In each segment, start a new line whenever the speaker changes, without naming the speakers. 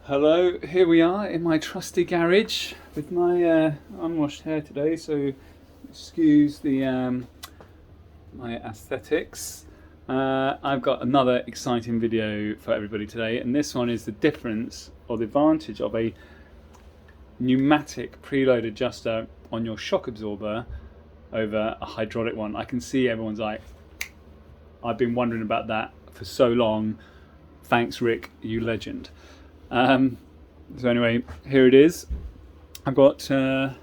Hello, here we are in my trusty garage with my unwashed hair today, so excuse the my aesthetics. I've got another exciting video for everybody today, and this one is the difference or the advantage of a pneumatic preload adjuster on your shock absorber over a hydraulic one. I can see everyone's like, I've been wondering about that for so long. Thanks, Rick, you legend. So anyway, here it is. I've got two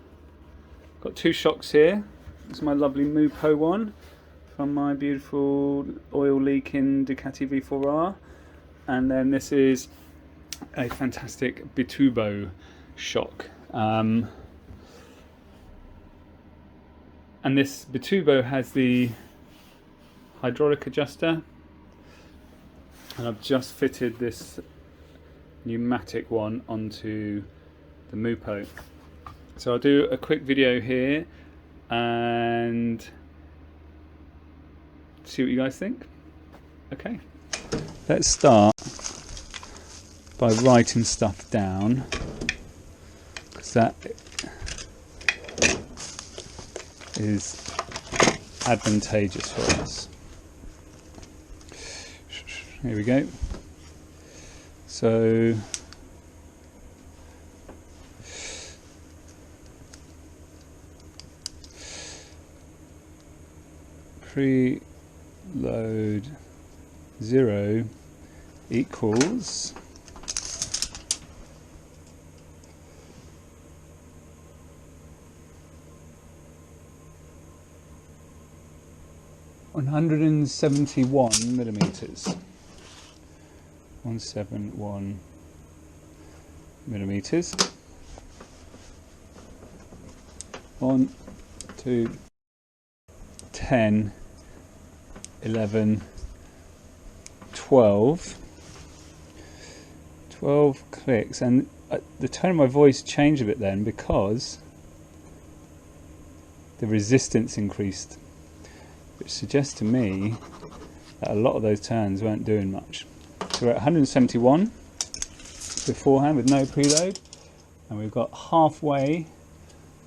shocks here. This is my lovely Mupo one from my beautiful oil leaking Ducati V4R, and then this is a fantastic Bitubo shock. And this Bitubo has the hydraulic adjuster, and I've just fitted this pneumatic one onto the Mupo. So I'll do a quick video here and see what you guys think. Okay, let's start by writing stuff down, because that is advantageous for us. Here we go. So preload 0 equals (171 millimeters). 171 millimeters. 1, 2, 10, 11, 12. 12 clicks, and the tone of my voice changed a bit then because the resistance increased, which suggests to me that a lot of those turns weren't doing much. So we're at 171 beforehand with no preload, and we've got halfway,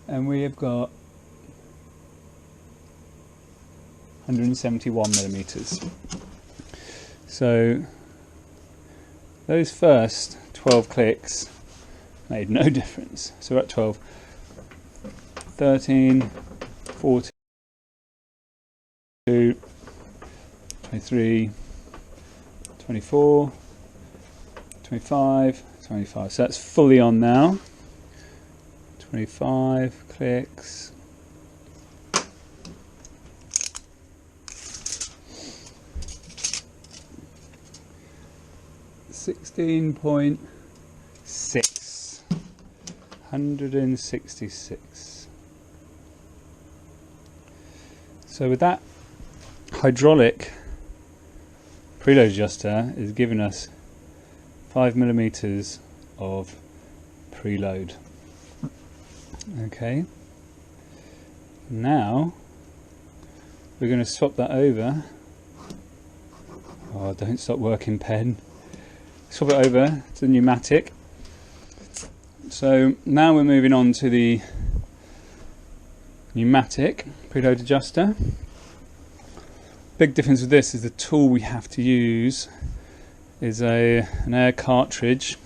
and we have got 171 millimeters. So those first 12 clicks made no difference. So we're at 12, 13, 14, 23, 24, 25, 25. So that's fully on now. 25 clicks. (16.6). 166. So with that, hydraulic preload adjuster is giving us 5 millimeters of preload. Okay, now we're going to swap that over. Oh, don't stop working, pen. Swap it over to the pneumatic. So now we're moving on to the pneumatic preload adjuster. Big difference with this is the tool we have to use is an air cartridge.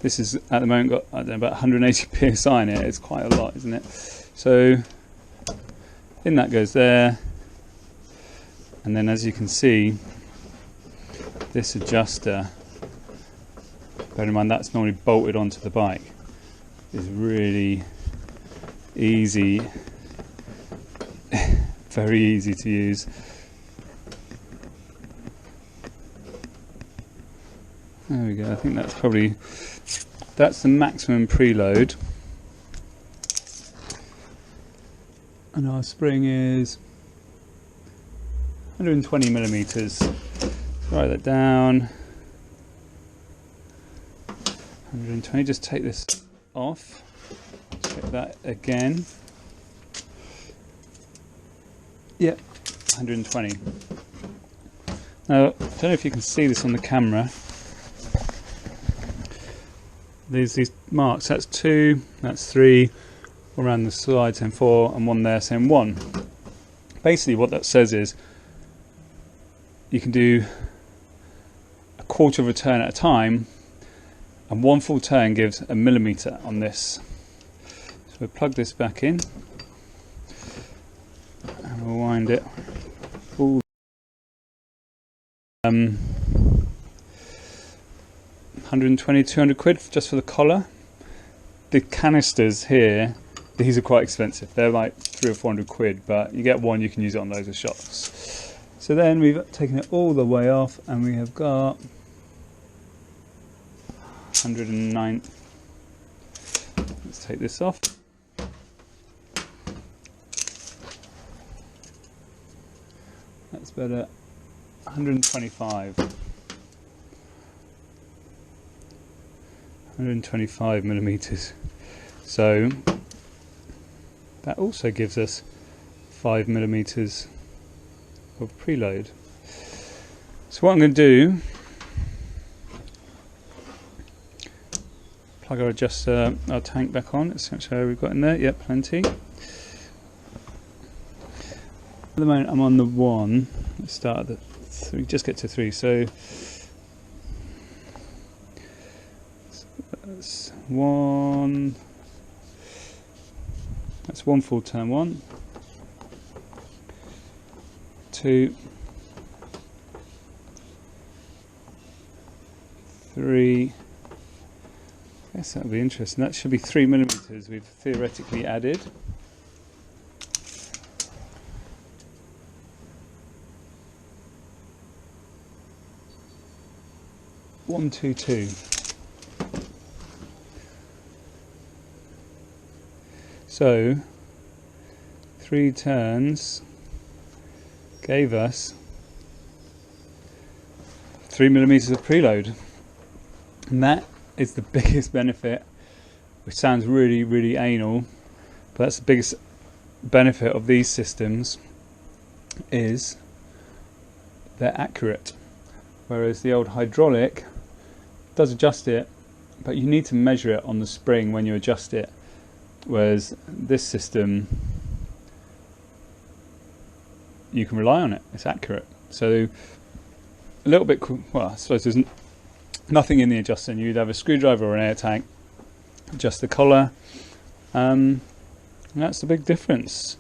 This is at the moment got, I don't know, about 180 psi in it. It's quite a lot, isn't it? So in that goes there, and then as you can see, this adjuster, bear in mind that's normally bolted onto the bike, is really easy, very easy to use. There we go. I think that's the maximum preload, and our spring is 120 millimeters. So write that down. 120. Just take this off. Check that again. Yep, 120. Now, I don't know if you can see this on the camera. these marks. That's 2, that's 3, around the side saying 4, and 1 there saying 1. Basically what that says is you can do a quarter of a turn at a time, and 1 full turn gives a millimetre on this. So we'll plug this back in and we'll wind it all. 120, 200 quid just for the collar. The canisters here, these are quite expensive. They're like 300 or 400 quid, but you get one, you can use it on loads of shots. So then we've taken it all the way off, and we have got 109. Let's take this off. That's better. 125 millimeters. So that also gives us 5 millimeters of preload. So what I'm going to do, plug our adjuster, our tank back on. Let's see how we've got in there. Yep, plenty. At the moment I'm on the 1. Let's start at the 3, just get to 3. So that's 1. That's 1 full turn. 1, 2, 3. I guess that'll be interesting. That should be 3 millimeters we've theoretically added. 122. So 3 turns gave us 3 millimeters of preload, and that is the biggest benefit, which sounds really, really anal, but that's the biggest benefit of these systems, is they're accurate. Whereas the old hydraulic does adjust it, but you need to measure it on the spring when you adjust it. Whereas this system, you can rely on it, it's accurate. So a little bit, well, I suppose there's nothing in the adjuster. You'd have a screwdriver or an air tank, adjust the collar, and that's the big difference.